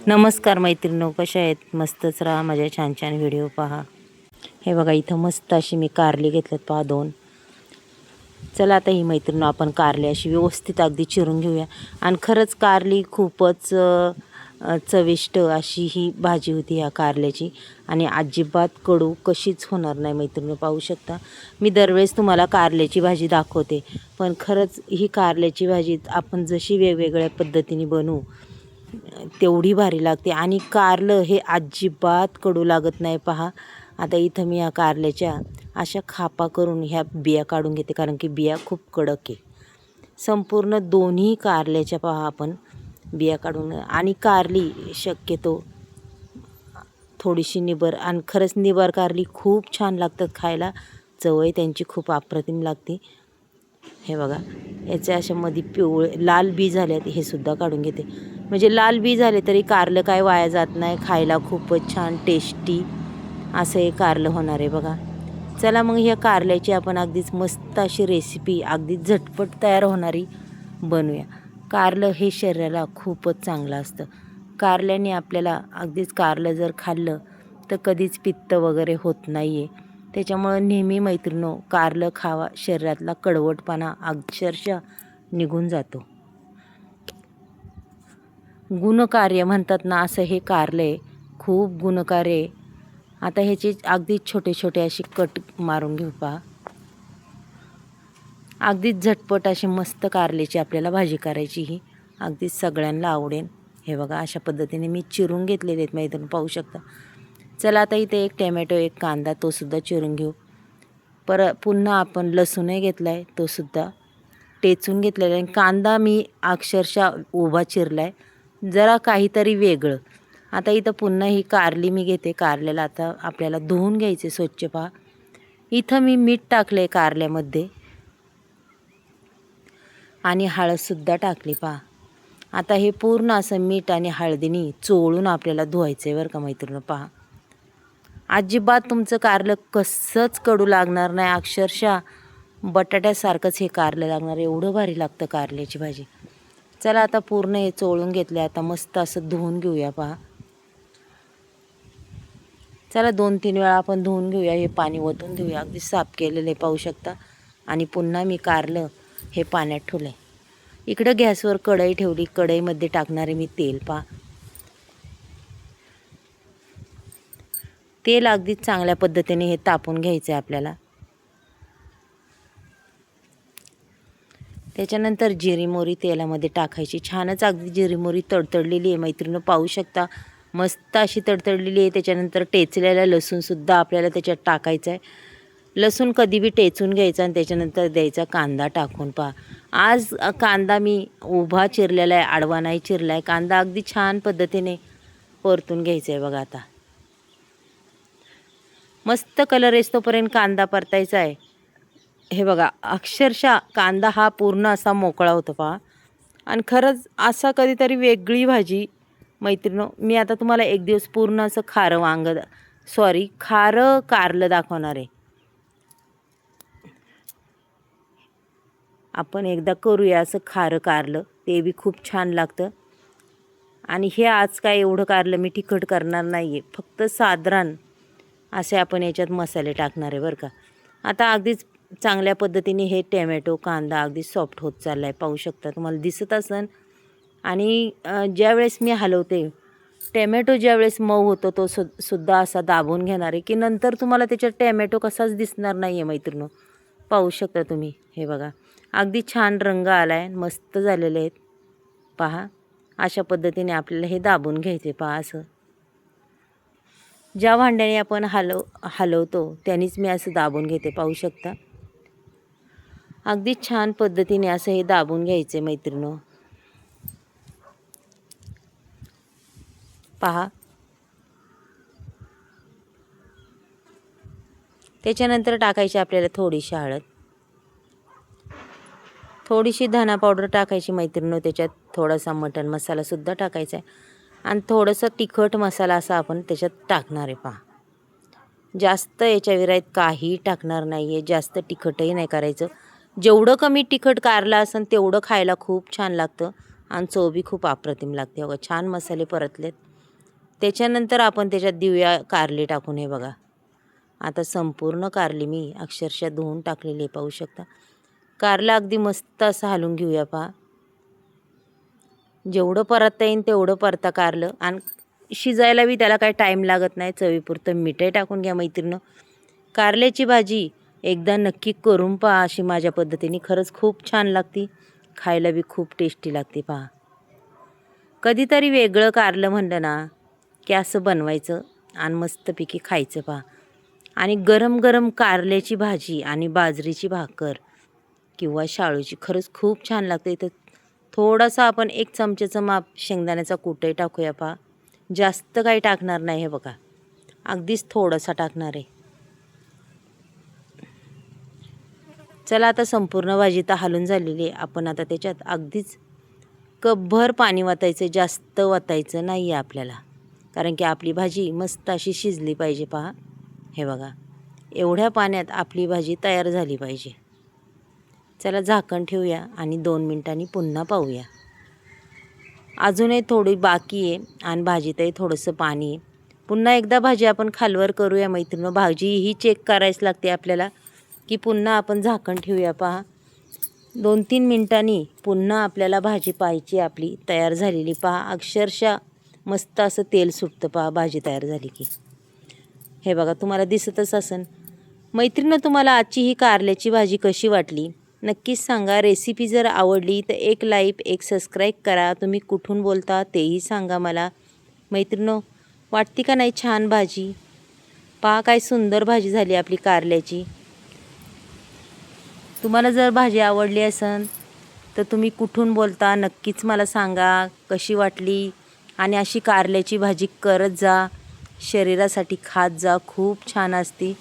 नमस्कार मैत्रिणींनो, कशा आहेत? मस्तच राहा, माझ्या छान छान व्हिडिओ पहा. हे बघा, इथं मस्त अशी मी कारली घेतल्यात पहा 2. चला आता ही मैत्रिणींनो, आपण कारली अशी व्यवस्थित अगदी चिरून घेऊया. आणि खरंच कारली खूपच चविष्ट अशी ही भाजी होती ह्या कारल्याची. आणि अजिबात कडू कशीच होणार नाही मैत्रिणींनो, पाहू शकता. मी दरवेळेस तुम्हाला कारल्याची भाजी दाखवते, पण खरंच ही कारल्याची भाजी आपण जशी वेगवेगळ्या पद्धतीने बनवू तेवढी भारी लागते. आणि कारलं हे अजिबात कडू लागत नाही पहा. आता इथं मी या कारल्याच्या अशा खापा करून ह्या बिया काढून घेते, कारण की बिया खूप कडक आहे. संपूर्ण दोन्ही कारल्याच्या पहा आपण बिया काढून. आणि कारली शक्यतो थोडीशी निबर, आणि खरंच निबर कारली खूप छान लागतात खायला. चवही त्यांची खूप अप्रतिम लागते. हे बघा, याचे अशा मध्ये पिवळे लाल बी झालेत, हे सुद्धा काढून घेते. म्हणजे लाल बी झाले तरी कारलं काय वाया जात नाही, खायला खूपच छान टेस्टी असं हे कारलं होणार आहे बघा. चला मग ह्या कारल्याची आपण अगदीच मस्त अशी रेसिपी अगदी झटपट तयार होणारी बनवूया. कारलं हे शरीराला खूपच चांगलं असतं. कारल्याने आपल्याला अगदीच कारलं जर खाल्लं तर कधीच पित्त वगैरे होत नाही आहे. त्याच्यामुळं नेहमी मैत्रिणींनो, कारलं खावा, शरीरातला कडवटपणा अक्षरशः निघून जातो. गुणकार्य म्हणतात ना, असं हे कारलं आहे, खूप गुणकार्य आहे. आता ह्याचे अगदी छोटे छोटे असे कट मारून घेऊ पहा. अगदीच झटपट अशी मस्त कारल्याची आपल्याला भाजी करायची, ही अगदीच सगळ्यांना आवडेल. हे बघा, अशा पद्धतीने मी चिरून घेतलेले आहेत मैत्रिणी, पाहू शकता. चला आता इथे एक टॅमॅटो, एक कांदा, तो सुद्धा चिरून घेऊ. पुन्हा आपण लसूणही घेतला आहे, तो सुद्धा टेचून घेतलेला आहे. कांदा मी अक्षरशः उभा चिरला आहे, जरा काहीतरी वेगळं. आता इथं पुन्हा ही कारली मी घेते. कारल्याला आता आपल्याला धुवून घ्यायचे स्वच्छ पहा. इथं मी मीठ टाकलं आहे कारल्यामध्ये, आणि हळदसुद्धा टाकली पहा. आता हे पूर्ण असं मीठ आणि हळदीने चोळून आपल्याला धुवायचं आहे बरं का मैत्रिणी. पहा, अजिबात तुमचं कारलं कसंच कडू लागणार नाही, अक्षरशः बटाट्यासारखंच हे कारलं लागणार, एवढं भारी लागतं कारल्याची भाजी. चला आता पूर्ण हे चोळून घेतले, आता मस्त असं धुवून घेऊया पहा. चला 2-3 वेळा आपण धुवून घेऊया, हे पाणी ओतून घेऊया. अगदी साफ केलेलं आहे, पाहू शकता. आणि पुन्हा मी कारलं हे पाण्यात ठेवलं आहे. इकडं गॅसवर कढई ठेवली, कढईमध्ये टाकणारे मी तेल पहा. तेल अगदी चांगल्या पद्धतीने हे तापून घ्यायचं आहे आपल्याला. त्याच्यानंतर जिरी मोहरी तेलामध्ये टाकायची. छानच अगदी जिरी मोहरी तडतडलेली आहे मैत्रिणी, पाहू शकता. मस्त अशी तडतडलेली आहे. त्याच्यानंतर टेचलेला लसूणसुद्धा आपल्याला त्याच्यात टाकायचा आहे. लसूण कधी बी टेचून घ्यायचा आणि त्याच्यानंतर द्यायचा कांदा टाकून पहा. आज कांदा मी उभा चिरलेला आहे, आडवा नाही चिरला आहे. कांदा अगदी छान पद्धतीने परतून घ्यायचा आहे बघा. आता मस्त कलर येतोपर्यंत कांदा परतायचा आहे. हे बघा, अक्षरशः कांदा हा पूर्ण असा मोकळा होतो पहा. आणि खरंच असा कधीतरी वेगळी भाजी मैत्रिणो, मी आता तुम्हाला एक दिवस पूर्ण असं खारं कारलं दाखवणार आहे. आपण एकदा करूया असं खारं कारलं, ते बी खूप छान लागतं. आणि हे आज काय एवढं कारलं मी तिखट करणार नाही आहे, फक्त साधारण असे आपण याच्यात मसाले टाकणार आहे बरं का. आता अगदीच चांगल्या पद्धतीने हे टॅमॅटो कांदा अगदी सॉफ्ट होत चालला आहे, पाहू शकता, तुम्हाला दिसत असेल. आणि ज्यावेळेस मी हलवते, टॅमॅटो ज्यावेळेस मऊ होतो तो सुद्धा असा दाबून घेणार आहे, की नंतर तुम्हाला त्याच्यात टॅमॅटो कसाच दिसणार नाही आहे मैत्रिणी, पाहू शकता तुम्ही. हे बघा, अगदी छान रंग आला आहे, मस्त झालेले आहेत पहा. अशा पद्धतीने आपल्याला हे दाबून घ्यायचे पहा. असं ज्या भांड्याने आपण हलवतो त्यानेच मी असं दाबून घेते, पाहू शकता. अगदी छान पद्धतीने असं हे दाबून घ्यायचे मैत्रिणो पहा. त्याच्यानंतर टाकायची आपल्याला थोडीशी हळद, थोडीशी धना पावडर टाकायची मैत्रिणो. त्याच्यात थोडासा मटण मसालासुद्धा टाकायचा आहे, आणि थोडंसं तिखट मसाला असा आपण त्याच्यात टाकणार आहे पहा. जास्त याच्या विराईत काही टाकणार नाही आहे, जास्त तिखटही नाही करायचं. जेवढं कमी तिखट कारलं असेल तेवढं खायला खूप छान लागतं, आणि चव बी खूप अप्रतिम लागते. बघा, छान मसाले परतलेत. त्याच्यानंतर आपण त्याच्यात देऊया कारले टाकून. हे बघा आता संपूर्ण कारली मी अक्षरशः धुवून टाकलेली पाहू शकता. कारला अगदी मस्त असं हलवून घेऊया पहा. जेवढं परतता येईल तेवढं परता कारलं. आणि शिजायला बी त्याला काही टाईम लागत नाही. चवीपुरतं मीठही टाकून घ्या मैत्रिणं. कारल्याची भाजी एकदा नक्की करून पहा अशी माझ्या पद्धतीने. खरंच खूप छान लागते, खायला बी खूप टेस्टी लागते पहा. कधीतरी वेगळं कारलं म्हणलं ना की असं बनवायचं आणि मस्तपैकी खायचं पहा. आणि गरम गरम कारल्याची भाजी आणि बाजरीची भाकर किंवा शाळूची खरंच खूप छान लागते. इथं थोडासा आपण 1 चमच्याचं माप शेंगदाण्याचा कूटही टाकूया पहा. जास्त काही टाकणार नाही. हे बघा अगदीच थोडासा टाकणार आहे. चला आता संपूर्ण भाजी तर हलून झालेली आहे. आपण आता त्याच्यात अगदीच कपभर पाणी वतायचं. जास्त वतायचं नाही आहे आपल्याला, कारण की आपली भाजी मस्त अशी शिजली पाहिजे पहा. हे बघा एवढ्या पाण्यात आपली भाजी तयार झाली पाहिजे. चला झाकण ठेवूया आणि 2 मिनिटांनी पुन्हा पाहूया. अजूनही थोडी बाकी आहे आणि भाजीतही थोडंसं पाणी आहे. पुन्हा एकदा भाजी आपण खालवर करूया मैत्रिणींनो. भाजी ही चेक करायच लागते आपल्याला की पुन्हा आपण झाकण ठेवूया पहा. 2-3 मिनिटांनी पुन्हा आपल्याला भाजी पाहायची आपली तयार झालेली पहा. अक्षरशः मस्त असं तेल सुटतं पहा भाजी तयार झाली की. हे बघा तुम्हाला दिसतच असेल. मैत्रिणींनो तुम्हाला आजची ही कारल्याची भाजी कशी वाटली नक्कीच सांगा. रेसिपी जर आवडली तर एक लाईक, एक सबस्क्राईब करा. तुम्ही कुठून बोलता तेही सांगा मला. मैत्रिणींनो वाटते का नाही छान भाजी? पहा काय सुंदर भाजी झाली आपली कारल्याची. तुम्हाला जर भाजी आवडली असेल तर तुम्ही कुठून बोलता नक्कीच मला सांगा कशी वाटली. आणि अशी कारल्याची भाजी करत जा, शरीरासाठी खात जा, खूप छान असते.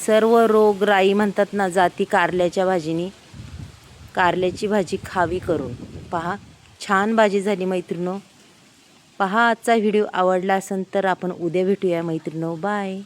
सर्व रोगराई म्हणतात ना जाती कारल्याच्या भाजीनी. कारल्याची भाजी खावी करून पहा. छान भाजी झाली मैत्रिणींनो. पहा आजचा व्हिडिओ आवडला असेल तर आपण उद्या भेटूया मैत्रिणींनो. बाय.